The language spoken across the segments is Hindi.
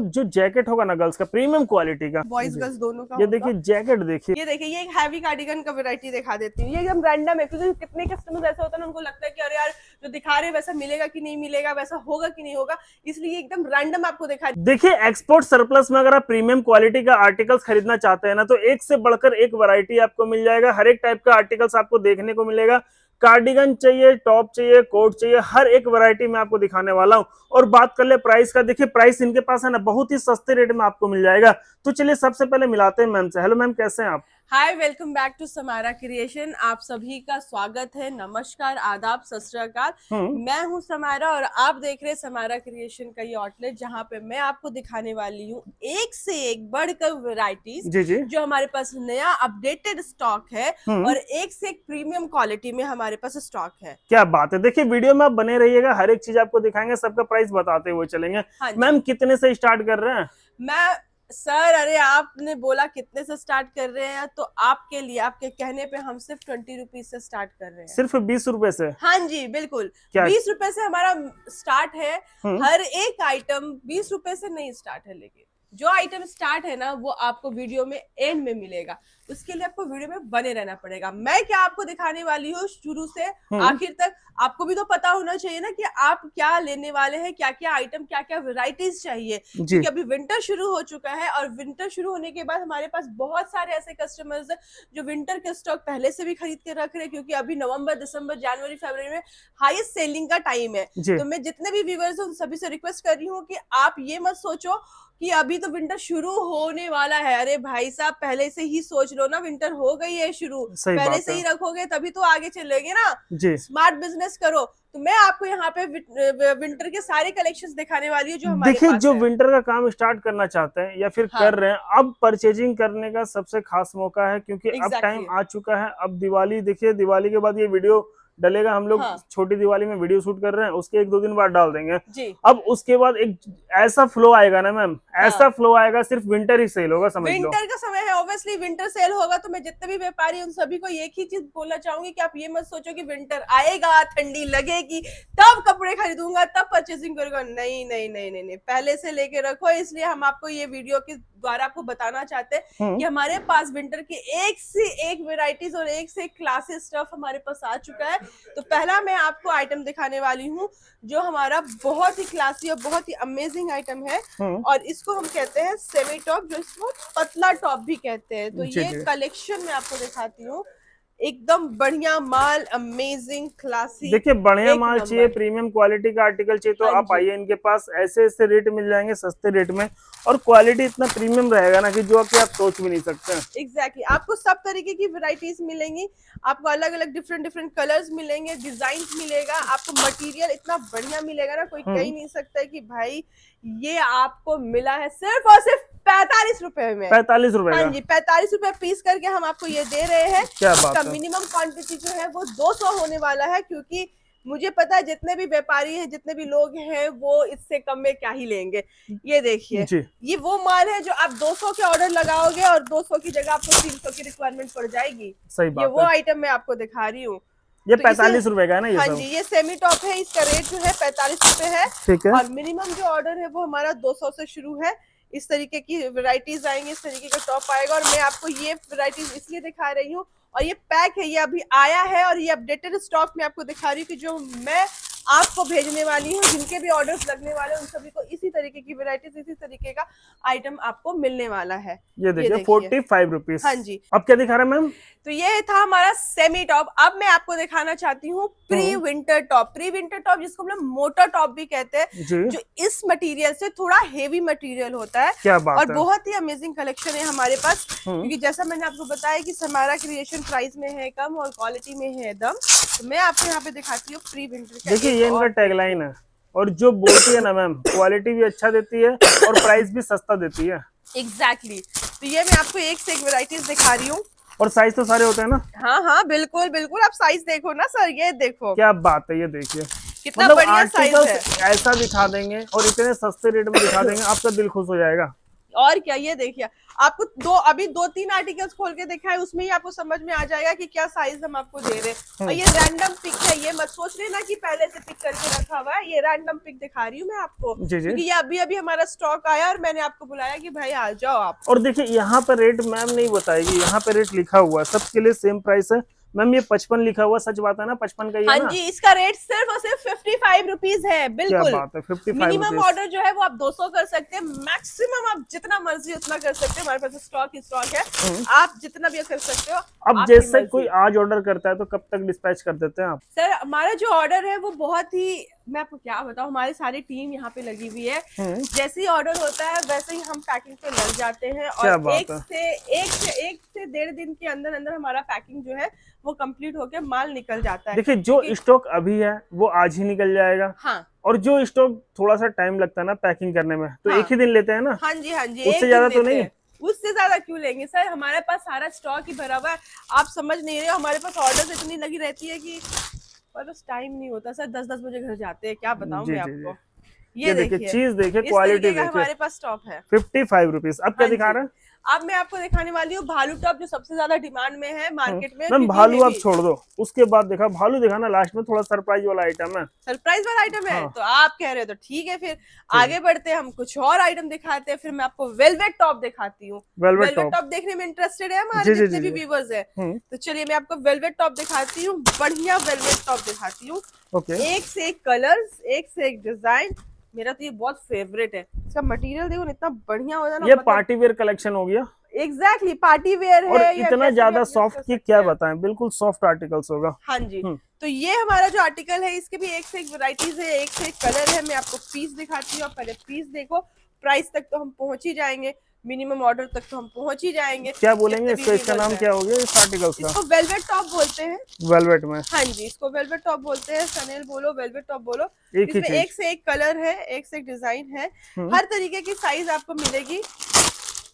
जो जैकेट होगा ना गर्ल्स का, प्रीमियम क्वालिटी का, बॉयज गर्ल्स दोनों का ये होगा। देखिए जैकेट देखिए, ये देखिए, ये एक हैवी कार्डिगन का वैरायटी दिखा देती हूँ। ये एकदम रैंडम है, क्योंकि कितने कस्टमर्स ऐसा होता है ना, उनको लगता है कि अरे यार जो दिखा रहे हैं वैसा मिलेगा कि नहीं मिलेगा, वैसा होगा कि नहीं होगा, इसलिए एकदम रैंडम आपको दिखा। देखिए एक्सपोर्ट सरप्लस में अगर आप प्रीमियम क्वालिटी का आर्टिकल्स खरीदना चाहते हैं ना, तो एक से बढ़कर एक वैरायटी आपको मिल जाएगा। हर एक टाइप का आर्टिकल्स आपको देखने को मिलेगा। कार्डिगन चाहिए, टॉप चाहिए, कोट चाहिए, हर एक वैरायटी में आपको दिखाने वाला हूं। और बात कर ले प्राइस का, देखिए प्राइस इनके पास है ना बहुत ही सस्ते रेट में आपको मिल जाएगा। तो चलिए सबसे पहले मिलाते हैं मैम से। हेलो मैम, कैसे हैं आप? Hi, welcome back to Samara creation. आप सभी का स्वागत है। नमस्कार, आदाब, सत श्री अकाल। मैं हूं समारा और आप देख रहे हैं समारा क्रिएशन का ये आउटलेट, जहां पे मैं आपको दिखाने वाली हूं एक से एक बढ़कर वैरायटीज जी जी, जो हमारे पास नया अपडेटेड स्टॉक है और एक से एक प्रीमियम क्वालिटी में हमारे पास स्टॉक है। क्या बात है। देखिए वीडियो में आप बने रहिएगा, हर एक चीज आपको दिखाएंगे, सबका प्राइस बताते हुए चलेंगे। हाँ जी। मैम कितने से स्टार्ट कर रहे हैं? मैं सर, अरे आपने बोला कितने से स्टार्ट कर रहे हैं, तो आपके लिए, आपके कहने पे हम सिर्फ 20 रुपीज से स्टार्ट कर रहे हैं। सिर्फ 20 रुपए से? हाँ जी, बिल्कुल। क्या? 20 रुपए से हमारा स्टार्ट है। हम्म। हर एक आइटम 20 रुपए से नहीं स्टार्ट है, लेकिन जो आइटम स्टार्ट है ना, वो आपको वीडियो में एंड में मिलेगा। उसके लिए आपको वीडियो में बने रहना पड़ेगा। मैं क्या आपको दिखाने वाली हूँ शुरू से आखिर तक, आपको भी तो पता होना चाहिए ना कि आप क्या लेने वाले हैं, क्या क्या आइटम, क्या क्या वैरायटीज चाहिए। क्योंकि अभी विंटर शुरू हो चुका है और विंटर शुरू होने के बाद हमारे पास बहुत सारे ऐसे कस्टमर्स हैं जो विंटर के स्टॉक पहले से भी खरीद के रख रहे हैं, क्योंकि अभी नवंबर, दिसंबर, जनवरी, फरवरी में हाईएस्ट सेलिंग का टाइम है। तो मैं जितने भी व्यूअर्स हैं उन सभी से रिक्वेस्ट कर रही हूँ कि आप ये मत सोचो कि अभी तो विंटर शुरू होने वाला है। अरे भाई साहब, पहले से ही सोच लो ना, विंटर हो गई है शुरू। पहले से ही रखोगे तभी तो आगे चलेंगे ना जी। स्मार्ट बिजनेस करो। तो मैं आपको यहाँ पे विंटर के सारे कलेक्शंस दिखाने वाली हूँ जो हमारे पास है। जो विंटर का काम स्टार्ट करना चाहते हैं या फिर कर रहे हैं, अब परचेजिंग करने का सबसे खास मौका है, क्योंकि अब टाइम आ चुका है। अब दिवाली, देखिए दिवाली के बाद ये वीडियो डलेगा, हम लोग छोटी दिवाली में वीडियो शूट कर रहे हैं, उसके 1-2 दिन बाद डाल देंगे जी। अब उसके बाद एक ऐसा फ्लो आएगा ना मैम, ऐसा फ्लो आएगा, सिर्फ विंटर ही सेल होगा, समझ लो। विंटर का समय है, ऑब्वियसली विंटर सेल होगा। तो मैं जितने भी व्यापारी उन सभी को एक ही चीज बोलना चाहूंगी कि आप ये मत सोचो कि विंटर आएगा, ठंडी लगेगी, तब कपड़े खरीदूंगा, तब परचेसिंग करूंगा। नहीं नहीं नहीं नहीं नहीं, पहले से लेके रखो। इसलिए हम आपको ये वीडियो के द्वारा आपको बताना चाहते हैं कि हमारे पास विंटर की एक से एक वेराइटीज और एक से एक क्लासेस स्टफ हमारे पास आ चुका है। तो पहला मैं आपको आइटम दिखाने वाली हूँ जो हमारा बहुत ही क्लासी और बहुत ही अमेजिंग आइटम है, और इसको हम कहते हैं सेमी टॉप, जो इसको पतला टॉप भी कहते हैं। तो ये कलेक्शन मैं आपको दिखाती हूँ, एकदम बढ़िया माल, अमेजिंग, क्लासी। देखिए बढ़िया माल चाहिए, प्रीमियम क्वालिटी का आर्टिकल चाहिए, तो आप आइए, इनके पास ऐसे ऐसे रेट मिल जाएंगे, सस्ते रेट में, और क्वालिटी इतना प्रीमियम रहेगा ना कि जो कि आप सोच भी नहीं सकते। एग्जैक्टली, आपको सब तरीके की वैरायटीज मिलेंगी, आपको अलग अलग डिफरेंट डिफरेंट कलर्स मिलेंगे, डिजाइन मिलेगा, आपको मटेरियल इतना बढ़िया मिलेगा ना, कोई कह ही नहीं सकता है कि भाई ये आपको मिला है सिर्फ और सिर्फ 45 रुपए में। 45 रुपए? हाँ जी, 45 रुपए पीस करके हम आपको ये दे रहे हैं। क्या बात है। मिनिमम क्वांटिटी जो है वो 200 होने वाला है, क्योंकि मुझे पता है जितने भी व्यापारी हैं, जितने भी लोग हैं, वो इससे कम में क्या ही लेंगे। ये देखिए, ये वो माल है जो आप 200 के ऑर्डर लगाओगे और 200 की जगह आपको 300 की रिक्वायरमेंट पड़ जाएगी। सही बात। ये वो आइटम मैं आपको दिखा रही हूँ। ये 45 रुपए का है ना? ये हाँ जी, ये सेमी टॉप है, इसका रेट जो है 45 रुपए है। ठीक है। और मिनिमम जो ऑर्डर है वो हमारा 200 से शुरू है। इस तरीके की वैरायटीज आएंगी, इस तरीके का टॉप आएगा, और मैं आपको ये वैरायटीज इसलिए दिखा रही हूँ, और ये पैक है, ये अभी आया है, और ये अपडेटेड स्टॉक में आपको दिखा रही हूँ कि जो मैं आपको भेजने वाली हूँ, जिनके भी ऑर्डर्स लगने वाले हैं, उन सभी को इसी तरीके की वैरायटीज, इसी तरीके का आइटम आपको मिलने वाला है। ये देखिए 45 रुपीज। हाँ जी। अब क्या दिखा रहे हैं मैम? तो ये था हमारा सेमी टॉप। अब मैं आपको दिखाना चाहती हूँ pre winter top. Pre winter top, जिसको हम लोग मोटा टॉप भी कहते हैं, जो इस मटेरियल से थोड़ा हेवी मटेरियल होता है। क्या बात और है। बहुत ही अमेजिंग कलेक्शन है हमारे पास, क्योंकि जैसा मैंने आपको बताया कि समारा क्रिएशन प्राइस में है कम और क्वालिटी में है दम। तो मैं आपको यहाँ पे दिखाती हूँ प्री विंटर। देखिए ये इनका टैगलाइन है, और जो बोलती है ना मैम, क्वालिटी भी अच्छा देती है और प्राइस भी सस्ता देती है। एग्जैक्टली। तो ये मैं आपको एक से एक वैरायटीज दिखा रही हूँ, और साइज तो सारे होते हैं ना? हाँ हाँ, बिल्कुल बिल्कुल। आप साइज देखो ना सर, ये देखो क्या बात है। ये देखिए कितना मतलब बढ़िया साइज है। ऐसा दिखा देंगे और इतने सस्ते रेट में दिखा देंगे, आपका दिल खुश हो जाएगा। और क्या, ये देखिए आपको अभी 2-3 आर्टिकल्स खोल के दिखा है, उसमें ही आपको समझ में आ जाएगा कि क्या साइज हम आपको दे रहे हैं। और ये रैंडम पिक है, ये मत सोच लेना कि पहले से पिक करके रखा हुआ है, ये रैंडम पिक दिखा रही हूँ मैं आपको, जी जी। क्योंकि ये अभी अभी हमारा स्टॉक आया और मैंने आपको बुलाया कि भाई आ जाओ आप। और देखिए यहाँ पर रेट मैम नहीं बताएगी, यहाँ पे रेट लिखा हुआ है, सबके लिए सेम प्राइस है मैम। ये 55 लिखा हुआ, सच बात है ना, 55 का ही है हाँ ना? जी, इसका रेट सिर्फ और सिर्फ 55 रुपीज है, क्या बिल्कुल। बात है, 55 मिनिमम रुपीज। ऑर्डर जो है वो आप 200 कर सकते हैं, मैक्सिमम आप जितना मर्जी उतना कर सकते हैं, हमारे पास स्टॉक ही स्टॉक है, आप जितना भी कर सकते हो। अब आपकी जैसे मर्जी। कोई आज ऑर्डर करता है तो कब तक डिस्पैच कर देते हैं आप? सर हमारा जो ऑर्डर है वो बहुत ही, मैं आपको क्या बताऊं, हमारी सारी टीम यहाँ पे लगी हुई है, जैसे ही ऑर्डर होता है वैसे ही हम पैकिंग पे लग जाते हैं, और एक से 1.5 दिन के अंदर अंदर हमारा पैकिंग जो है वो कंप्लीट होके माल निकल जाता है। देखिए जो स्टॉक अभी है वो आज ही निकल जाएगा। हाँ, और जो स्टॉक थोड़ा सा टाइम लगता है ना पैकिंग करने में, तो हाँ, एक ही दिन लेते हैं ना? हाँ जी, हाँ जी, उससे ज्यादा तो नहीं? उससे ज्यादा क्यों लेंगे सर, हमारे पास सारा स्टॉक ही भरा हुआ है, आप समझ नहीं रहे हो, हमारे पास ऑर्डर इतनी लगी रहती है कि बस टाइम नहीं होता सर, 10-10 बजे घर जाते हैं, क्या बताऊं मैं आपको। ये देखिए चीज देखिए, इस क्वालिटी तरीके का देखिए, हमारे पास स्टॉक है। 55 रुपीज। अब क्या हाँ दिखा जी। रहे हैं? अब मैं आपको दिखाने वाली हूँ भालू टॉप, जो सबसे ज्यादा डिमांड में है मार्केट में। मैम भालू आप छोड़ दो, उसके बाद देखा भालू दिखाना, लास्ट में थोड़ा सरप्राइज वाला आइटम है। सरप्राइज वाला आइटम है? हाँ। तो आप कह रहे हो तो ठीक है, फिर आगे बढ़ते हैं, हम कुछ और आइटम दिखाते हैं, फिर मैं आपको वेलवेट टॉप दिखाती हूँ। वेलवेट टॉप देखने में इंटरेस्टेड है हमारे जितने भी व्यूअर्स है, हम्म। तो चलिए मैं आपको वेलवेट टॉप दिखाती हूँ, बढ़िया वेलवेट टॉप दिखाती हूँ। ओके। एक से एक कलर्स, एक से एक डिजाइन, मेरा तो ये बहुत फेवरेट है। इसका मटेरियल देखो इतना बढ़िया हो जाना, ये पार्टी वेयर कलेक्शन हो गया। एग्जैक्टली पार्टी वेयर है, और या इतना कैसे ज्यादा भी आप सॉफ्ट use कर कि सकते क्या हैं। बताएं, बिल्कुल सॉफ्ट आर्टिकल्स होगा। हाँ जी, तो ये हमारा जो आर्टिकल है इसके भी एक से एक वैरायटीज है, एक से एक कलर है। मैं आपको पीस दिखाती हूँ, आप पहले पीस देखो, प्राइस तक तो हम पहुंच ही जाएंगे, मिनिमम ऑर्डर तक तो हम पहुंच ही जाएंगे। क्या बोलेंगे इसका, इसका नाम क्या हो गया इस आर्टिकल का? इसको वेलवेट टॉप बोलते हैं। वेलवेट में? हाँ जी, इसको वेलवेट टॉप बोलते हैं, सनेल बोलो, वेलवेट टॉप बोलो। एक ही इसमें एक से एक कलर है, एक से एक डिजाइन है, हर तरीके की साइज आपको मिलेगी,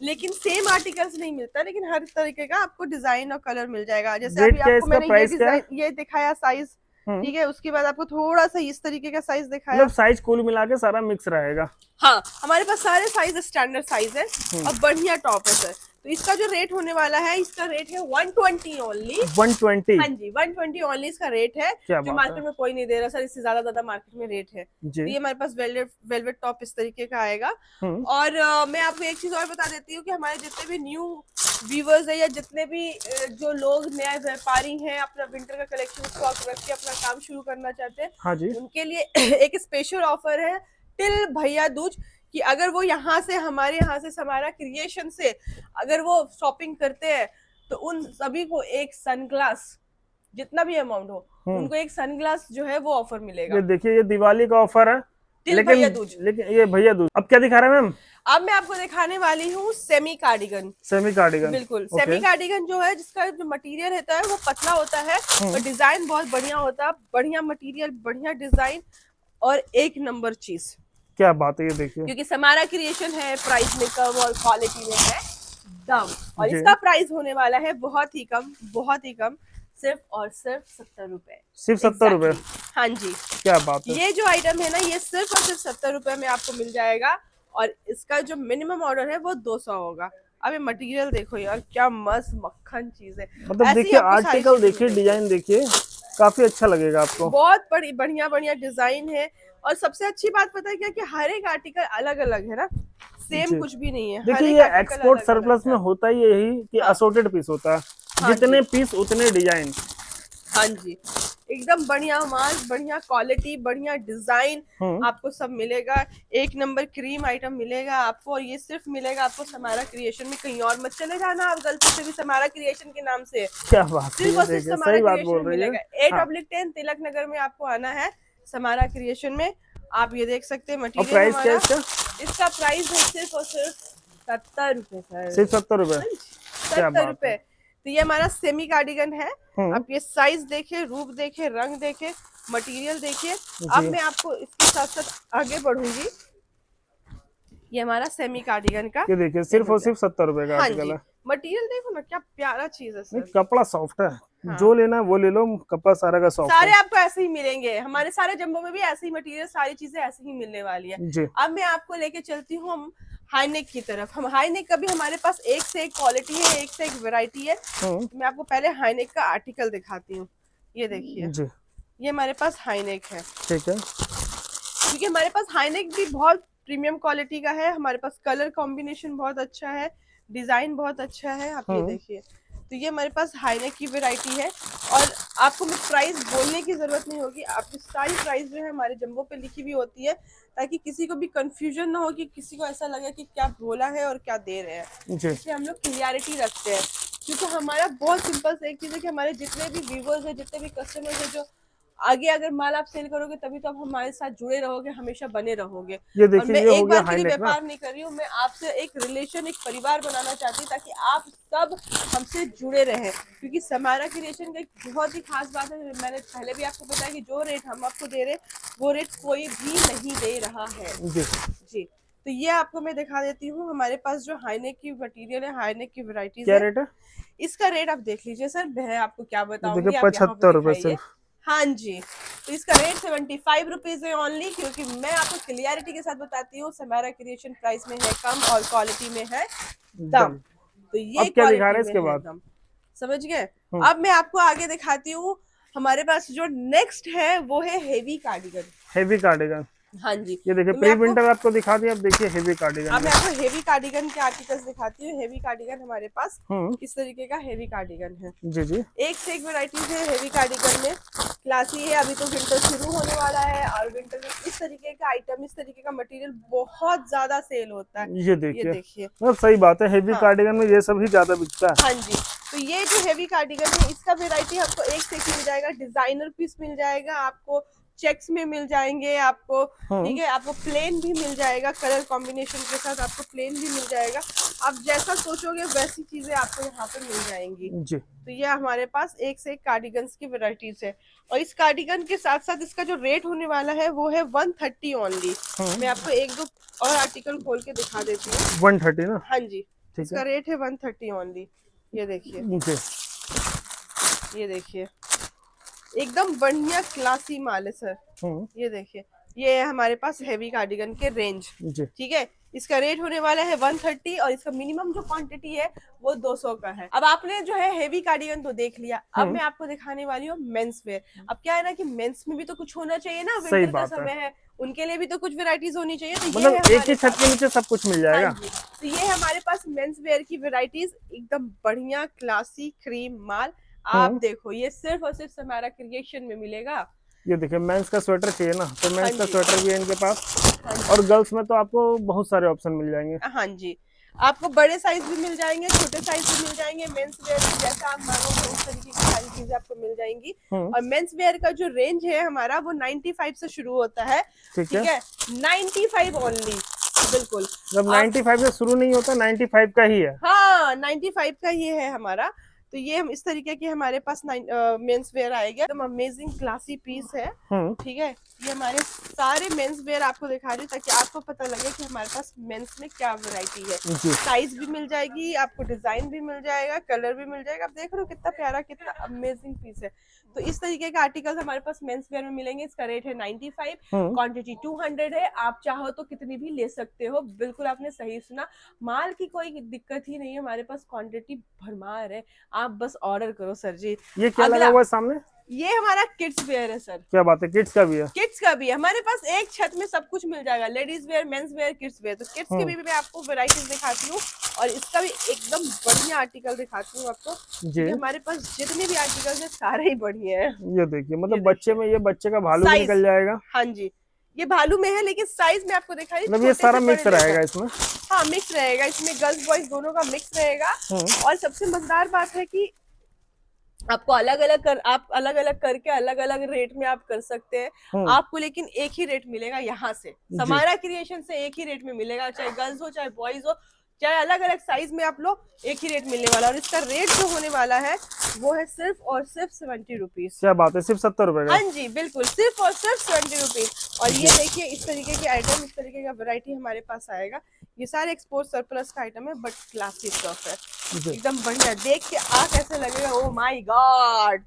लेकिन सेम आर्टिकल्स नहीं मिलता, लेकिन हर तरीके का आपको डिजाइन और कलर मिल जाएगा। जैसे अभी आपको मैंने ये डिजाइन ये दिखाया साइज, ठीक है, उसके बाद आपको थोड़ा सा इस तरीके का साइज दिखाया, मतलब साइज कुल मिला के सारा मिक्स रहेगा। हाँ, हमारे पास सारे साइज स्टैंडर्ड साइज है और बढ़िया टॉप है सर। तो इसका जो रेट होने वाला है, इसका रेट है 120 ओनली। 120? हाँ जी, 120 ओनली इसका रेट है, जो मार्केट में कोई नहीं दे रहा सर, इससे ज्यादा मार्केट में रेट है। तो ये हमारे पास वेलवेट टॉप इस तरीके का आएगा। और मैं आपको एक चीज और बता देती हूँ कि हमारे जितने भी न्यू व्यूवर्स है, या जितने भी जो लोग नए व्यापारी हैं, अपना विंटर का कलेक्शन स्टॉक रख के अपना काम शुरू करना चाहते हैं, हाँ जी, उनके लिए एक स्पेशल ऑफर है टिल भैया दूज, कि अगर वो यहाँ से हमारे यहाँ से समारा क्रिएशन से अगर वो शॉपिंग करते हैं, तो उन सभी को एक सनग्लास, जितना भी अमाउंट हो, उनको एक सनग्लास जो है वो ऑफर मिलेगा। ये देखिए, ये दिवाली का ऑफर है, लेकिन ये भैया दूज। अब क्या दिखा रहे हैं मैम? अब मैं आपको दिखाने वाली हूँ सेमी कार्डिगन। सेमी कार्डिगन, बिल्कुल। सेमी कार्डिगन जो है, जिसका जो मटेरियल होता है वो पतला होता है और डिजाइन बहुत बढ़िया होता है, बढ़िया मटेरियल, बढ़िया डिजाइन और एक नंबर चीज। क्या बात है, ये देखिए, क्योंकि समारा क्रिएशन है, प्राइस में कम और क्वालिटी में है दम, और इसका प्राइस होने वाला है बहुत ही कम, बहुत ही कम, सिर्फ और सिर्फ 70 रुपए। सिर्फ 70 रुपए? हाँ जी, क्या बात है। ये जो आइटम है ना, ये सिर्फ और सिर्फ 70 रुपए में आपको मिल जाएगा, और इसका जो मिनिमम ऑर्डर है वो 200 होगा। अब ये मटेरियल देखो यार, क्या मस्त मक्खन चीज है। मतलब देखिए, आर्टिकल देखिए, डिजाइन देखिए, काफी अच्छा लगेगा आपको। बहुत बढ़िया बढ़िया डिजाइन है, और सबसे अच्छी बात पता है क्या, कि हर एक आर्टिकल अलग अलग है ना, सेम कुछ भी नहीं है। देखिए, ये एक्सपोर्ट सरप्लस में होता ही यही कि असॉर्टेड पीस होता है, जितने पीस उतने डिजाइन। हाँ जी, एकदम बढ़िया माल, बढ़िया क्वालिटी, बढ़िया डिजाइन आपको सब मिलेगा। एक नंबर क्रीम आइटम मिलेगा आपको, और ये सिर्फ मिलेगा आपको समारा क्रिएशन में, कहीं और मत चले जाना आप गलती से भी समारा क्रिएशन के नाम से। क्या बात है, सही बात बोल रही है। 8/10 तिलक नगर में आपको आना है समारा क्रिएशन में। आप ये देख सकते हैं मटेरियल। प्राइस क्या है इसका? प्राइस है सिर्फ और सिर्फ 70 रुपए सर। सिर्फ 70 रुपए? 70 रुपए। तो ये हमारा सेमी कार्डिगन है। आप ये साइज देखे, रूप देखे, रंग देखे, मटेरियल देखिए। अब मैं आपको इसके साथ साथ आगे बढ़ूंगी। ये हमारा सेमी कार्डिगन का, ये देखिए, सिर्फ और सिर्फ 70 रुपए का आर्टिकल है। मटेरियल देखो ना, क्या प्यारा चीज है सर। कपड़ा सॉफ्ट है, जो लेना वो ले लो, कपड़ा सारा का सॉफ्ट सारे आपको ऐसे ही मिलेंगे, हमारे सारे जंबो में भी ऐसे ही मटेरियल, सारी चीजें ऐसे ही मिलने वाली है। अब मैं आपको लेके चलती हूँ हम हाई नेक की तरफ। हम हाई नेक का भी हमारे पास एक से एक क्वालिटी है, एक से एक वैरायटी है। मैं आपको पहले हाई नेक का आर्टिकल दिखाती हूँ। ये देखिए जी, ये हमारे पास हाई नेक है, ठीक है। क्योंकि हमारे पास हाई नेक भी बहुत प्रीमियम क्वालिटी का है। हमारे पास कलर कॉम्बिनेशन बहुत अच्छा है, डिजाइन बहुत अच्छा है। आप ये देखिए, तो ये हमारे पास हाई नेक की वैरायटी है। और आपको मैं प्राइस बोलने की जरूरत नहीं होगी, आपकी सारी प्राइस जो है हमारे जंबो पे लिखी हुई होती है, ताकि किसी को भी कंफ्यूजन ना हो कि किसी को ऐसा लगे कि क्या बोला है और क्या दे रहे हैं। जी, इसलिए हम लोग क्लियरिटी रखते हैं, क्योंकि हमारा बहुत सिंपल से एक चीज है कि हमारे जितने भी व्यूवर्स है, जितने भी कस्टमर्स है, जो आगे अगर माल आप सेल करोगे तभी तो आप हमारे साथ जुड़े रहोगे, हमेशा बने रहोगे। ये और देखिए मैं ये हो एक गया बार के हाई लिए नेक ना। व्यापार नहीं कर रही हूँ, मैं आपसे एक रिलेशन, एक परिवार बनाना चाहती हूँ, ताकि आप सब हमसे जुड़े रहें। क्योंकि समारा क्रिएशन का एक बहुत ही खास बात है, मैंने पहले भी आपको बताया कि जो रेट हम आपको दे रहे हैं वो रेट कोई भी नहीं दे रहा है। जी, जी, तो ये आपको मैं दिखा देती हूँ। हमारे पास जो हाईनेक की मटेरियल है, हाईनेक की वैरायटीज क्या है, रेट है? इसका रेट आप देख लीजिए सर, मैं आपको क्या ये बताऊंगी, देखिए आप यहाँ पे 75 रुपए दिखाइए। सिर्फ। हाँ जी, तो इसका रेट 75 रुपीज है ओनली, क्योंकि मैं आपको क्लियरिटी के साथ बताती हूँ, समारा क्रिएशन प्राइस में है कम और क्वालिटी में है दम। दम। तो ये अब क्या दिखा रहे क्वालिटी हैं में इसके है बाद? दम, समझ गए। हम्म, अब मैं आपको आगे दिखाती हूँ। हमारे पास जो नेक्स्ट है वो है हेवी कार्डिगन। Heavy cardigan. हाँ जी, ये देखिए तो मैं प्री आपको विंटर आपको दिखा दिया, अब देखिए हेवी कार्डिगन अब में। मैं आपको हेवी कार्डिगन के आर्टिकल्स दिखाती हूँ। हेवी कार्डिगन हमारे पास हम्म, इस तरीके का हेवी कार्डिगन है, जी जी, एक से एक वैरायटीज है हेवी कार्डिगन में। क्लासी है, अभी तो विंटर शुरू होने वाला है, और विंटर में इस तरीके का आइटम, इस तरीके का मटेरियल बहुत ज्यादा सेल होता है। ये ये देखिए देखिए, मतलब सही बात है, हेवी हाँ कार्डिगन में ये सब ही ज्यादा बिकता है। हाँ जी, तो ये जो हेवी कार्डिगन है, इसका वेराइटी आपको एक से एक मिल जाएगा। डिजाइनर पीस मिल जाएगा आपको, चेक्स में मिल जाएंगे आपको, ठीक है, आपको प्लेन भी मिल जाएगा, कलर कॉम्बिनेशन के साथ आपको प्लेन भी मिल जाएगा। आप जैसा सोचोगे वैसी चीजें आपको यहाँ पे मिल जाएंगी। जी, तो ये हमारे पास एक से एक कार्डिगन्स की वैरायटीज है। और इस कार्डिगन के साथ साथ इसका जो रेट होने वाला है वो है 130 ओनली। मैं आपको एक दो और आर्टिकल खोल के दिखा देती हूँ। 130 ना? हाँ जी, ठीक इसका है। रेट है 130 ओनली। ये देखिए, जी, ये देखिए, एकदम बढ़िया क्लासी माल है सर। ये देखिए, ये है हमारे पास हेवी कार्डिगन के रेंज, जी, ठीक है। इसका रेट होने वाला है 130, और इसका मिनिमम जो क्वांटिटी है वो 200 का है। अब आपने जो है हेवी कार्डिगन तो देख लिया, अब मैं आपको दिखाने वाली हूँ मेंस वेयर। अब क्या है ना कि मेंस में भी तो कुछ होना चाहिए ना, सही विंटर का बात है। समय है, उनके लिए भी तो कुछ वेराइटीज होनी चाहिए। तो ये मतलब है एक हमारे ही छत पास, के नीचे सब कुछ मिल हाँ जाएगा। जी, तो ये है हमारे पास मेंस वेयर की वेराइटीज, एकदम बढ़िया क्लासी क्रीम माल। आप देखो, ये सिर्फ और सिर्फ हमारा क्रिएशन में मिलेगा। ये देखिए मेंस का स्वेटर चाहिए ना, तो हाँ मेंस का जी, स्वेटर भी है इनके पास। हाँ और जी, गर्ल्स में तो आपको बहुत सारे ऑप्शन मिल जाएंगे। हाँ जी, आपको बड़े साइज भी मिल जाएंगे, छोटे साइज भी मिल जाएंगे। मेंस वेयर में जैसा आप मांगोगे उस तरीके की सारी चीजें आपको मिल जाएंगी। और मेंस वेयर का जो रेंज है हमारा वो 95 से शुरू होता है, ठीक ठीक है, 95 ओनली, बिल्कुल। जब आप 95 से शुरू नहीं होता, 95 का ही है। हाँ 95 का ये है हमारा। तो ये हम इस तरीके के हमारे पास मेंस वेयर आएगा, एकदम अमेजिंग क्लासी पीस है, ठीक है। ये हमारे सारे मेंस वेयर आपको दिखा रही हूँ, ताकि आपको पता लगे कि हमारे पास मेंस में क्या वैरायटी है। साइज भी मिल जाएगी आपको, डिजाइन भी मिल जाएगा, कलर भी मिल जाएगा। आप देख रहे हो कितना प्यारा, कितना अमेजिंग पीस है। तो इस तरीके के आर्टिकल्स हमारे पास मेंस वेयर में मिलेंगे। इसका रेट है 95, क्वांटिटी 200 है। आप चाहो तो कितनी भी ले सकते हो, बिल्कुल आपने सही सुना, माल की कोई दिक्कत ही नहीं है, हमारे पास क्वांटिटी भरमार है, आप बस ऑर्डर करो सर जी। ये क्या लगा हुआ है सामने? ये हमारा किड्स वेयर है सर। क्या बात है, किड्स का भी है? किड्स का भी है हमारे पास, एक छत में सब कुछ मिल जाएगा, ladies wear, men's wear, kids where. तो किड्स के भी मैं आपको वैरायटीज दिखाती हूँ, और इसका भी एकदम बढ़िया आर्टिकल दिखाती हूँ आपको, क्योंकि हमारे पास जितने भी आर्टिकल्स है सारे ही बढ़िया है। ये देखिए, मतलब बच्चे में ये बच्चे का भालू भी निकल जाएगा। हाँ जी, ये भालू में है, लेकिन साइज में आपको दिखा रही, मतलब ये सारा मिक्स रहेगा इसमें। हाँ मिक्स रहेगा इसमें, गर्ल्स बॉयज दोनों का मिक्स रहेगा। और सबसे मजेदार बात है कि आपको अलग अलग करके अलग अलग रेट में आप कर सकते हैं आपको, लेकिन एक ही रेट मिलेगा यहाँ से, समारा क्रिएशन से एक ही रेट में मिलेगा, चाहे गर्ल्स हो चाहे बॉयज हो, चाहे अलग अलग साइज में आप लो, एक ही रेट मिलने वाला। और इसका रेट जो होने वाला है वो है सिर्फ और सिर्फ 70 रुपीज। क्या बात है, सिर्फ 70 रुपए का? हाँ जी बिल्कुल, सिर्फ और सिर्फ 70 रुपीज। और ये देखिए, इस तरीके के आइटम, इस तरीके का वैरायटी हमारे पास आएगा। ये सारे एक्सपोर्ट सरप्लस का आइटम है, बट क्लासिक स्टफ है, एकदम बढ़िया। देख के आ कैसे लगेगा, ओ माय गॉड,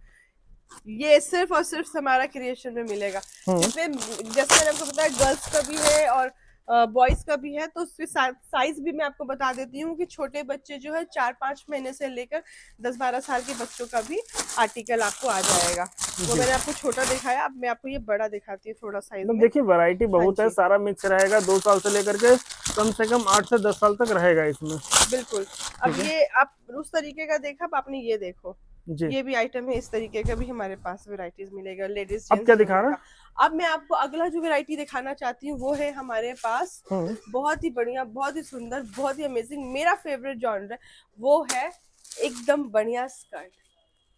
ये सिर्फ और सिर्फ हमारा क्रिएशन में मिलेगा। इसमें जैसे मैंने आपको बताया, गर्ल्स का भी है और बॉयज का भी है। तो उसके साइज भी मैं आपको बता देती हूँ कि छोटे बच्चे जो है 4-5 महीने से लेकर 10-12 साल के बच्चों का भी आर्टिकल आपको आ जाएगा। वो मैंने आपको छोटा दिखाया, अब मैं आपको ये बड़ा दिखाती हूँ थोड़ा साइज में। देखिए वैरायटी बहुत हाँ है, जी। सारा मिक्स रहेगा, 2 साल से लेकर के कम से कम 8 से 10 साल तक रहेगा इसमें। बिल्कुल। अब ये आप उस तरीके का देखा, अब आपने ये देखो, जी। ये भी आइटम है, इस तरीके का भी हमारे पास वैरायटीज मिलेगा लेडीज अब जेंट्स क्या दोनों दिखा रहा है? का। अब मैं आपको अगला जो वैरायटी दिखाना चाहती हूँ वो है हमारे पास बहुत ही बढ़िया, बहुत ही सुंदर, बहुत ही अमेजिंग, मेरा फेवरेट जॉनर है, वो है एकदम बढ़िया स्कर्ट।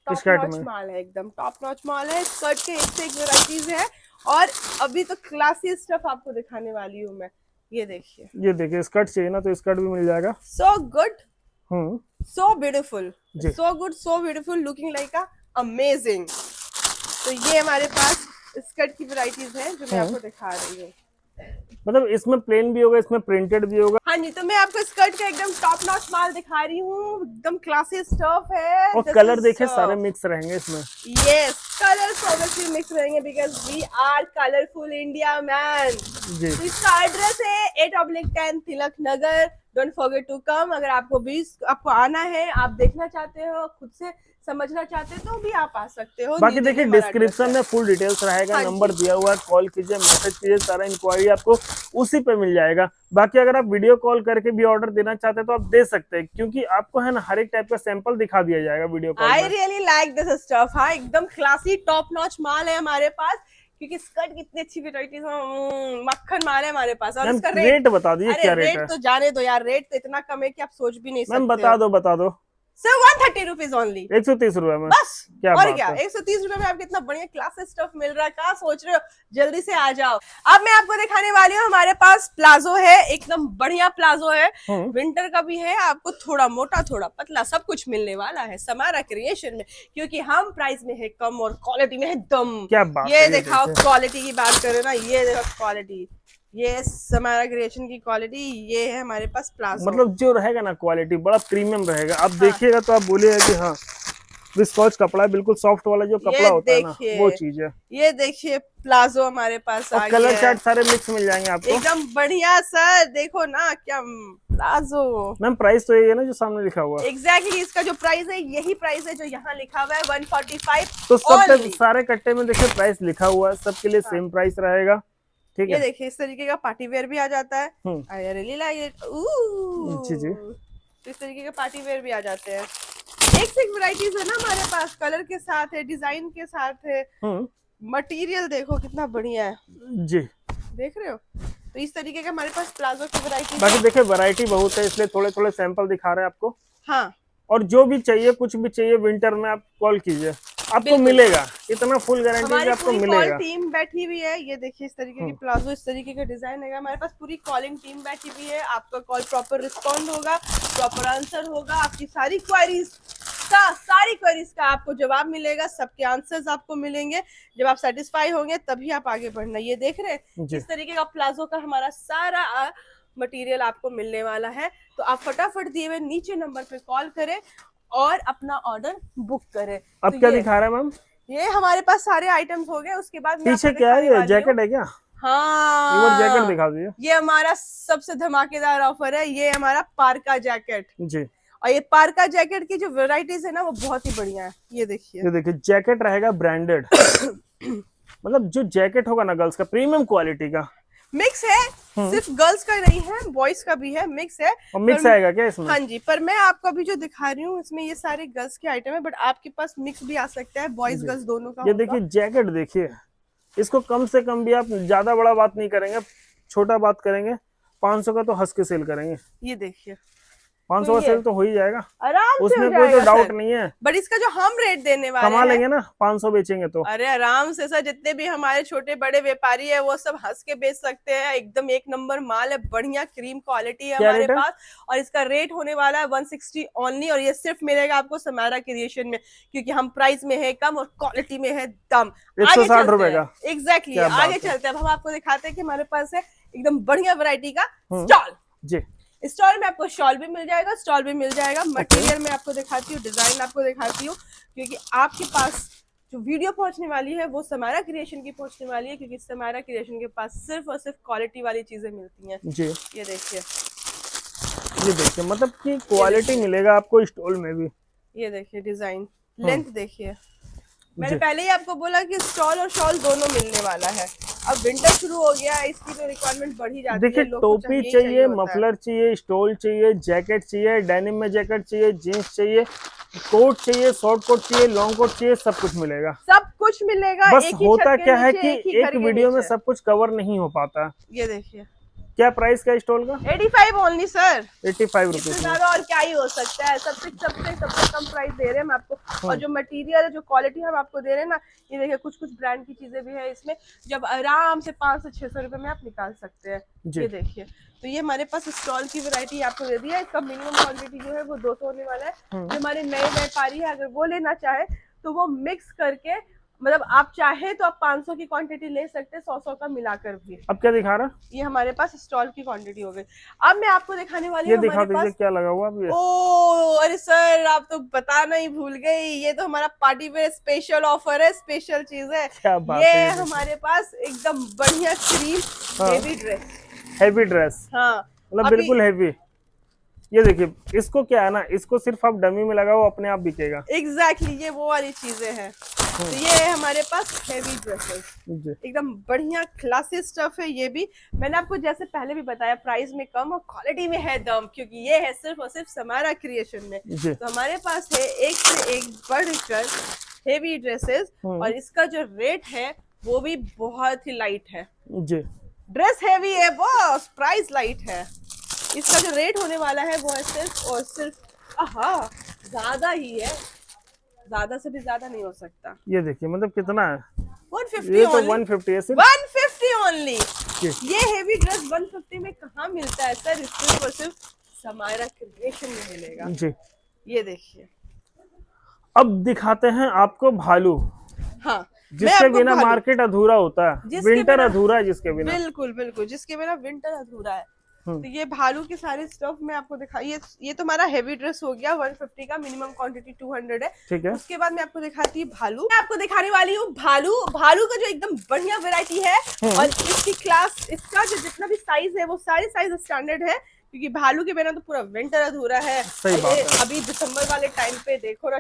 टॉप स्कर्ट नॉच में माल है, एकदम टॉप नॉच माल है। स्कर्ट के एक से एक वैरायटीज है, और अभी तो क्लासी स्टफ आपको दिखाने वाली हूँ मैं। ये देखिए, ये देखिए स्कर्ट चाहिए ना तो स्कर्ट भी मिल जाएगा। So good, hmm so beautiful, ji. so good, so beautiful, looking like a amazing। तो ये हमारे पास स्कर्ट की वैरायटीज हैं जो मैं आपको दिखा रही हूँ। मतलब इसमें प्लेन भी होगा, इसमें प्रिंटेड भी होगा। हाँ जी, तो मैं आपको स्कर्ट का एकदम टॉप नॉच माल दिखा रही हूँ, एकदम क्लासी स्टफ है। और कलर देखिए सारे मिक्स रहेंगे इसमें। यस, कलर्स ऑब्वियसली मिक्स रहेंगे because we are colourful India man. जी। तो इसका एड्रेस है 8/10 Tilak Nagar. Don't forget to come. अगर आपको आना है, आप देखना चाहते हो, खुद से समझना चाहते हो, तो भी आप आ सकते हो। बाकी देखिए डिस्क्रिप्शन में फुल डिटेल्स रहेगा, हाँ नंबर दिया हुआ है, कॉल कीजिए, मैसेज कीजिए, सारा इंक्वायरी आपको उसी पे मिल जाएगा। बाकी अगर आप वीडियो कॉल करके भी ऑर्डर देना चाहते हैं तो आप दे सकते हैं, क्योंकि आपको है ना हर एक टाइप का सैंपल दिखा दिया जाएगा वीडियो कॉल आई में। Really like this stuff. हाँ, एकदम क्लासी टॉप नॉच माल है हमारे पास, क्योंकि स्कर्ट कितनी अच्छी वैरायटीज, मक्खन माल है हमारे पास। और इसका रेट बता दीजिए, अरे क्या रेट रेट है? तो जाने दो यार, रेट तो इतना कम है कि आप सोच भी नहीं सकते। मैम बता दो। सर 130 रुपीज ओनली, 130 रुपए में बस। क्या और बात क्या, है? 130 रुपए में आपको इतना बढ़िया क्लास स्टफ मिल रहा है, कहाँ सोच रहे हो, जल्दी से आ जाओ। अब मैं आपको दिखाने वाली हूँ, हमारे पास प्लाजो है, एकदम बढ़िया प्लाजो है। विंटर का भी है, आपको थोड़ा मोटा थोड़ा पतला सब कुछ मिलने वाला है समारा क्रिएशन में, क्योंकि हम प्राइस में है कम और क्वालिटी में है दम। क्या बात ये है, दिखाओ, क्वालिटी की बात करें ना, ये देखो क्वालिटी, ये समारा क्रिएशन की क्वालिटी, ये है हमारे पास प्लाजो। मतलब जो रहेगा ना क्वालिटी बड़ा प्रीमियम रहेगा। आप देखिएगा तो आप बोलिएगा कि हाँ विस्कोच कपड़ा है, बिल्कुल सॉफ्ट वाला जो कपड़ा होता है ना, वो चीज है। ये देखिए प्लाजो हमारे पास आ और गया कलर है, चार्ट सारे मिक्स मिल जाएंगे आपको एकदम बढ़िया। सर देखो ना क्या प्लाजो। मैम प्राइस तो यही है ना जो सामने लिखा हुआ है? एग्जैक्टली, इसका जो प्राइस है यही प्राइस है जो यहाँ लिखा हुआ है, 145। तो सब सारे कट्टे में देखिए प्राइस लिखा हुआ है, सबके लिए सेम प्राइस रहेगा। ठीक है, ये देखिए इस तरीके का पार्टी वेयर भी आ जाता है। I really like it. जी जी, तो इस तरीके के पार्टी वेयर भी आ जाते हैं। एक से एक वैरायटीज है ना हमारे पास, कलर के साथ है, डिजाइन के साथ है, मटेरियल देखो कितना बढ़िया है जी, देख रहे हो। तो इस तरीके के हमारे पास प्लाजो की वैरायटी। बाकी देखिए वैरायटी बहुत है, इसलिए थोड़े थोड़े सैंपल दिखा रहे हैं आपको। हाँ, और जो भी चाहिए, कुछ भी चाहिए विंटर में आप कॉल कीजिए, आपको मिलेगा, इतना फुल गारंटी है आपको मिलेगा। टीम बैठी हुई है, ये देखिए इस तरीके की प्लाजो, इस तरीके का डिजाइन है हमारे पास, पूरी कॉलिंग टीम बैठी हुई है। आपका कॉल प्रॉपर रिस्पॉन्ड होगा, प्रॉपर आंसर होगा, आपकी सारी क्वेरीज का आपको जवाब मिलेगा, सबके आंसर्स आपको मिलेंगे। जब आप सेटिस्फाई होंगे तभी आप आगे बढ़ना। ये देख रहे हैं इस तरीके का प्लाजो का हमारा सारा मटेरियल आपको मिलने वाला है। तो आप फटाफट दिए हुए नीचे नंबर पे कॉल करें और अपना ऑर्डर बुक करें। अब तो क्या दिखा रहा है मैम? ये हमारे पास सारे आइटम्स हो गए। उसके बाद पीछे क्या है, ये जैकेट है क्या? हाँ, जैकेट दिखा दीजिए। ये हमारा सबसे धमाकेदार ऑफर है, ये हमारा पार्का जैकेट जी। और ये पार्का जैकेट की जो वैरायटीज है ना वो बहुत ही बढ़िया है। ये देखिए जैकेट रहेगा ब्रांडेड मतलब जो जैकेट होगा ना गर्ल्स का, प्रीमियम क्वालिटी का मिक्स है, सिर्फ गर्ल्स का नहीं है, बॉयज का भी है, मिक्स है। और मिक्स आएगा क्या इसमें? हाँ जी, पर मैं आपको अभी जो दिखा रही हूँ इसमें ये सारे गर्ल्स के आइटम है, बट आपके पास मिक्स भी आ सकता है, बॉयज गर्ल्स दोनों का। ये देखिए जैकेट देखिए, इसको कम से कम भी आप ज्यादा बड़ा बात नहीं करेंगे, छोटा बात करेंगे, 500 का तो हंस के सेल करेंगे। ये देखिए 500 का सेल तो हो ही जाएगा आराम से, उसमें कोई तो डाउट नहीं है। बट इसका जो हम रेट देने वाले कमा लेंगे ना, 500 बेचेंगे तो। अरे आराम से सर, जितने भी हमारे छोटे बड़े व्यापारी है वो सब हंस के बेच सकते हैं। एकदम एक नंबर माल है, बढ़िया क्रीम क्वालिटी है हमारे पास, और इसका रेट होने वाला है 160 ओनली। और ये सिर्फ मिलेगा आपको समारा क्रिएशन में, क्योंकि हम प्राइस में है कम और क्वालिटी में है दम। 160 रुपए का। एग्जैक्टली, आगे चलते हैं। अब हम आपको दिखाते हैं कि हमारे पास है एकदम बढ़िया वैरायटी का स्टॉल। जी, स्टॉल में आपको शॉल भी मिल जाएगा, स्टॉल भी मिल जाएगा। मटेरियल में आपको दिखाती हूँ, डिजाइन आपको दिखाती हूँ, क्योंकि आपके पास जो वीडियो पहुंचने वाली है वो समारा क्रिएशन की पहुंचने वाली है, क्योंकि समारा क्रिएशन के पास सिर्फ और सिर्फ क्वालिटी वाली चीजें मिलती हैं। जी ये देखिए, ये देखिए, मतलब कि क्वालिटी मिलेगा आपको स्टॉल में भी। ये देखिए डिजाइन, लेंथ देखिए। मैंने जी। पहले ही आपको बोला कि स्टॉल और शॉल दोनों मिलने वाला है। अब विंटर शुरू हो गया है, इसकी तो रिक्वायरमेंट बढ़ ही जाती देखिए, है, लोग को टोपी ही चाहिए, होता है। मफलर चाहिए, स्टोल चाहिए, जैकेट चाहिए, डेनिम में जैकेट चाहिए, जीन्स चाहिए, कोट चाहिए, शॉर्ट कोट चाहिए, लॉन्ग कोट चाहिए, सब कुछ मिलेगा। सब कुछ मिलेगा बस एक ही होता छत के क्या है नीचे, कि एक ही घर एक के वीडियो में नीचे। सब कुछ कवर नहीं हो पाता। ये देखिए, क्या प्राइस क्या स्टॉल का? 85 ओनली सर। 85 इससे रुपीज में। ज्यादा और क्या ही हो सकता है। सबसे कम प्राइस दे रहे हैं हम आपको। और जो मटेरियल है, जो क्वालिटी हम आपको दे रहे हैं ना, ये देखिए कुछ ब्रांड की चीजें भी है इसमें, जब आराम से 500 से 600 रुपए में आप निकाल सकते हैं। ये देखिए, तो ये हमारे पास स्टॉल की वैरायटी आपको दे दी है। इसका मिनिमम क्वांटिटी जो है वो 200 होने वाला है। जो हमारे नए व्यापारी है, अगर वो लेना चाहे तो वो मिक्स करके, मतलब आप चाहे तो आप 500 की क्वांटिटी ले सकते हैं, 100 का मिलाकर भी। अब क्या दिखा रहा? ये हमारे पास स्टॉल की क्वांटिटी हो गई। अब मैं आपको दिखाने वाली ये हूँ दिखा हमारे दीजिए पास। क्या लगा हुआ अब ये। ओ अरे सर, आप तो बताना ही भूल गई, ये तो हमारा पार्टी वेयर स्पेशल ऑफर है, स्पेशल चीज है। क्या बात ये है, हमारे पास एकदम बढ़िया cream baby dress. Heavy dress, हाँ, मतलब बिल्कुल हेवी। ये देखिए, इसको क्या है ना, इसको सिर्फ आप डमी में लगाओ, अपने आप बिकेगा। एग्जैक्टली, ये वो वाली चीजें हैं। तो ये है हमारे पास हेवी ड्रेसेस, एकदम बढ़िया क्लासी स्टफ है। ये भी मैंने आपको जैसे पहले भी बताया, प्राइस में कम और क्वालिटी में है दम, क्योंकि ये है सिर्फ और सिर्फ समारा क्रिएशन में। तो हमारे पास है एक से एक बढ़कर हेवी ड्रेसेस, और इसका जो रेट है वो भी बहुत ही लाइट है जी। ड्रेस हेवी है बॉस, प्राइस लाइट है। इसका जो रेट होने वाला है वो है सिर्फ और सिर्फ ज्यादा ही है, ज्यादा से भी ज्यादा नहीं हो सकता। ये देखिए, मतलब कितना है? 150 ये तो only। 150 है सिर्फ। 150 ओनली। ये हेवी ड्रेस 150 में कहाँ मिलता है सर? सिर्फ और सिर्फ समारा क्रिएशन में मिलेगा। जी। ये देखिए, अब दिखाते हैं आपको भालू। हाँ, जिसके बिना मार्केट अधूरा होता है, विंटर अधूरा है जिसके बिना। बिल्कुल बिल्कुल, जिसके बिना विंटर अधूरा है। तो ये भालू के सारे स्टफ में आपको दिखाई, ये तो हमारा हेवी ड्रेस हो गया 150 का, मिनिमम क्वांटिटी 200 है। ठीक है। उसके बाद मैं आपको दिखाती हूँ भालू। मैं आपको दिखाने वाली हूँ भालू। भालू का जो एकदम बढ़िया वैरायटी है, और इसकी क्लास, इसका जो जितना भी साइज है वो सारे साइज स्टैंडर्ड है, क्योंकि भालू के बिना तो पूरा विंटर अधूरा है। सही बात है। अभी दिसंबर वाले टाइम पे देखो ना,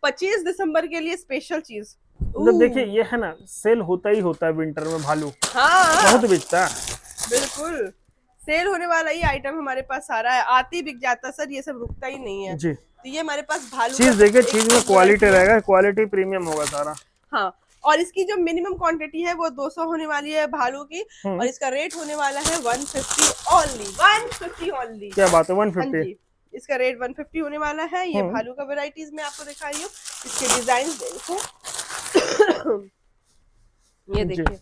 25 दिसंबर के लिए स्पेशल चीज। मतलब देखिए, ये है ना, सेल होता ही होता है विंटर में भालू। हाँ, बहुत बिकता है। बिल्कुल सेल होने वाला ही आइटम हमारे पास सारा है, आती बिक जाता सर, ये सब रुकता ही नहीं है जी। तो ये हमारे पास भालू चीज देखिए, चीज में क्वालिटी रहेगा, क्वालिटी प्रीमियम होगा सारा। हाँ, और इसकी जो मिनिमम क्वांटिटी है वो 200 होने वाली है भालू की, और इसका रेट होने वाला है 150 ओनली। 150 ओनली। क्या बात है, 150? इसका रेट 150 होने वाला है। ये भालू का वेराइटीज में आपको दिखा रही हूँ। इसके डिजाइन देखो, ये देखिए,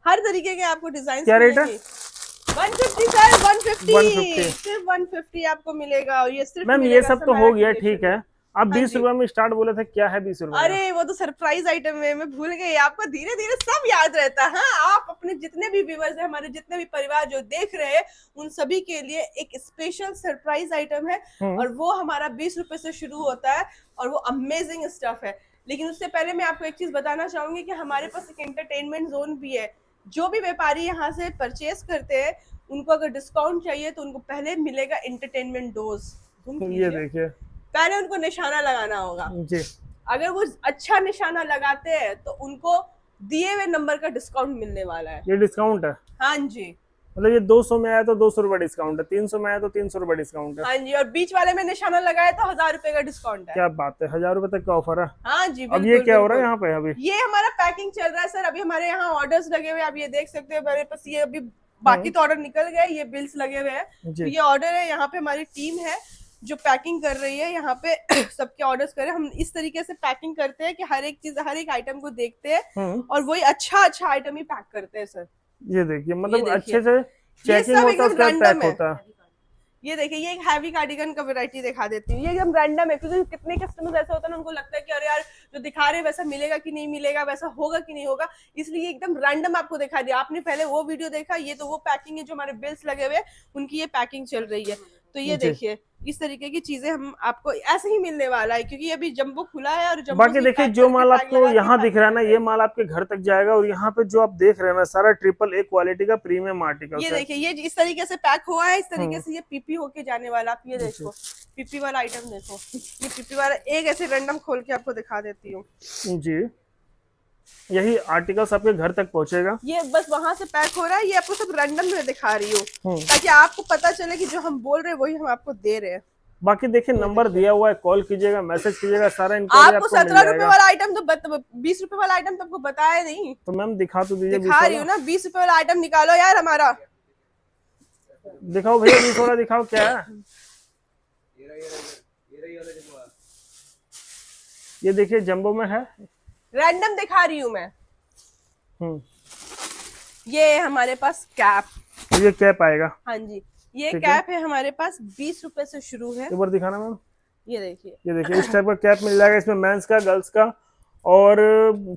हर तरीके के आपको डिजाइन। क्या रेट है? 150 सर, 150 सिर्फ 150 आपको मिलेगा। और ये सिर्फ मैम, ये सब तो हो गया, ठीक है। आप 20 रुपए में स्टार्ट बोले थे, क्या है 20 रुपए? अरे वो तो सरप्राइज आइटम है, मैं भूल गई। आपको धीरे धीरे सब याद रहता है। हाँ, आप अपने जितने भी व्यूअर्स हैं, हमारे जितने भी परिवार जो देख रहे हैं, उन सभी के लिए एक स्पेशल सरप्राइज आइटम है, और वो हमारा 20 रुपए से शुरू होता है, और वो अमेजिंग स्टफ है। लेकिन उससे पहले मैं आपको एक चीज बताना चाहूंगी कि हमारे पास एक एंटरटेनमेंट जोन भी है। जो भी व्यापारी यहाँ से परचेस करते हैं, उनको अगर डिस्काउंट चाहिए तो उनको पहले मिलेगा एंटरटेनमेंट डोज। ये देखिए, पहले उनको निशाना लगाना होगा जी। अगर वो अच्छा निशाना लगाते हैं तो उनको दिए हुए नंबर का डिस्काउंट मिलने वाला है। ये डिस्काउंट है? हाँ जी, मतलब ये 200 में आया तो 200 रुपए डिस्काउंट है, 300 में आया तो 300 रुपए डिस्काउंट है। हाँ जी, और बीच वाले में निशाना लगाया तो 1000 रुपए का डिस्काउंट है। क्या बात है, 1000 रुपए तक का ऑफर है? हाँ जी, अब ये क्या हो रहा है यहाँ पे? अभी ये हमारा पैकिंग चल रहा है सर। अभी हमारे यहाँ ऑर्डर्स लगे हुए, आप ये देख सकते हैं मेरे पास। ये अभी बाकी तो ऑर्डर निकल गए, ये बिल्स लगे हुए हैं। तो ये ऑर्डर है, यहाँ पे हमारी टीम है जो पैकिंग कर रही है। यहाँ पे सबके ऑर्डर्स कर रहे हैं। हम इस तरीके से पैकिंग करते हैं कि हर एक चीज, हर एक आइटम को देखते हैं, और वही अच्छा आइटम ही पैक करते हैं सर। ये देखिए, मतलब अच्छे से चेकिंग होता है, उसका पैक होता है। ये देखिए, ये एक हैवी कार्डिगन का वैरायटी दिखा देती हूँ। ये एकदम रैंडम है, क्योंकि कितने कस्टमर्स ऐसा होता है ना, उनको लगता है कि अरे यार जो दिखा रहे हैं वैसा मिलेगा कि नहीं मिलेगा, वैसा होगा कि नहीं होगा, इसलिए एकदम रैंडम आपको दिखा दिया। आपने पहले वो वीडियो देखा, ये तो वो पैकिंग है जो हमारे बिल्स लगे हुए, उनकी ये पैकिंग चल रही है। तो ये देखिए, इस तरीके की चीजें हम आपको ऐसे ही मिलने वाला है, क्योंकि अभी जंबो खुला है और जंबो बाकी से देखिए पैक जो करके माल टैग आपको लगा के यहाँ पैक दिख रहा है ना, करते ये हैं। माल आपके घर तक जाएगा। और यहाँ पे जो आप देख रहे हैं ना, सारा ट्रिपल ए क्वालिटी का प्रीमियम आर्टिकल ये है। देखिए, ये इस तरीके से पैक हुआ है, इस तरीके से ये पीपी होके जाने वाला। आप ये जी। देखो पीपी वाला आइटम देखो, ये पीपी वाला एक ऐसे रैंडम खोल के आपको दिखा देती हूँ। जी, यही आर्टिकल्स आपके घर तक पहुंचेगा। ये बस वहां से पैक हो रहा है, ये आपको सब रैंडम में दिखा रही हूँ, हम्म। ताकि आपको पता चले कि जो हम बोल रहे हैं वही हम आपको दे रहे हैं। बाकी देखिए नंबर दिया हुआ है, कॉल कीजिएगा, मैसेज कीजिएगा, सारा इंक्वायरी आपको आपको मिल 17 रुपए जाएगा। वाला आइटम तो 20 रुपए वाला आइटम तो आपको बताया नहीं। तो मैम दिखा तो दीजिए 20 दिखा रही वाला। हूँ ना, 20 रुपए वाला आइटम निकालो यार हमारा। दिखाओ भैया 20 वाला दिखाओ, क्या है ये? देखिए जंबो में है। रैंडम दिखा रही हूँ मैं। हम्म। ये हमारे पास कैप, तो ये कैप आएगा। हाँ जी, ये ठीक है। कैप है हमारे पास 20 रुपए से शुरू है। एक बार दिखाना मैम। ये देखिए, ये देखिए इस टाइप का कैप मिल जाएगा। इसमें मेंस का, गर्ल्स का और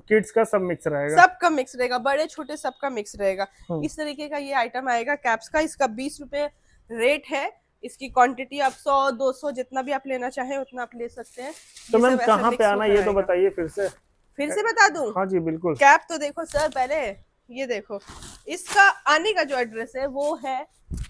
किड्स का सब मिक्स रहेगा। सबका मिक्स रहेगा, बड़े छोटे सबका मिक्स रहेगा। इस तरीके का ये आइटम आएगा कैप्स का। इसका 20 रुपए रेट है। इसकी क्वांटिटी आप 100 200 जितना भी आप लेना चाहें उतना आप ले सकते हैं। तो ये मैम सब ऐसा कहाँ mix पे आना होकर ये तो आएगा। बताइए फिर से। फिर से बता दूं? हाँ जी बिल्कुल। कैप तो देखो सर पहले, ये देखो इसका आने का जो एड्रेस है वो है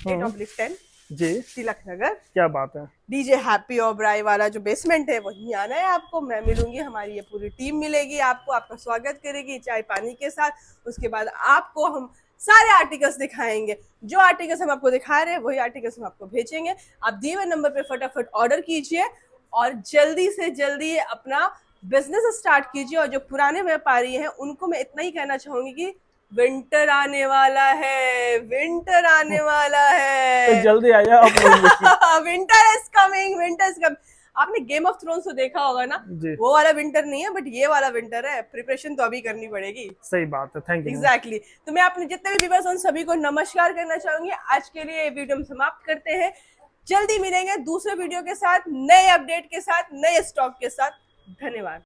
8/10 जी, तिलक नगर। क्या बात है। डीजे हैप्पी ओबराय वाला जो बेसमेंट है वहीं आना है आपको। मैं मिलूंगी, हमारी ये पूरी टीम मिलेगी आपको, आपका स्वागत करेगी चाय पानी के साथ। उसके बाद आपको हम सारे आर्टिकल्स दिखाएंगे। जो आर्टिकल्स हम आपको दिखा रहे हैं वही आर्टिकल्स हम आपको भेजेंगे। आप दिए हुए नंबर पे फटाफट ऑर्डर कीजिए और जल्दी से जल्दी अपना बिजनेस स्टार्ट कीजिए। और जो पुराने व्यापारी हैं उनको मैं इतना ही कहना चाहूंगी कि विंटर आने वाला है, विंटर आने वाला तो है। जल्दी आइए आप लोग। Winter is coming, winter is coming. आपने गेम ऑफ थ्रोन्स तो देखा होगा ना, जी। वो वाला विंटर नहीं है बट ये वाला विंटर है। प्रिपरेशन तो अभी करनी पड़ेगी। सही बात है, थैंक यू। एग्जैक्टली तो मैं अपने जितने भी व्यूअर्स उन सभी को नमस्कार करना चाहूंगी। आज के लिए ये वीडियो हम समाप्त करते हैं। जल्दी मिलेंगे दूसरे वीडियो के साथ, नए अपडेट के साथ, नए स्टॉक के साथ। धन्यवाद।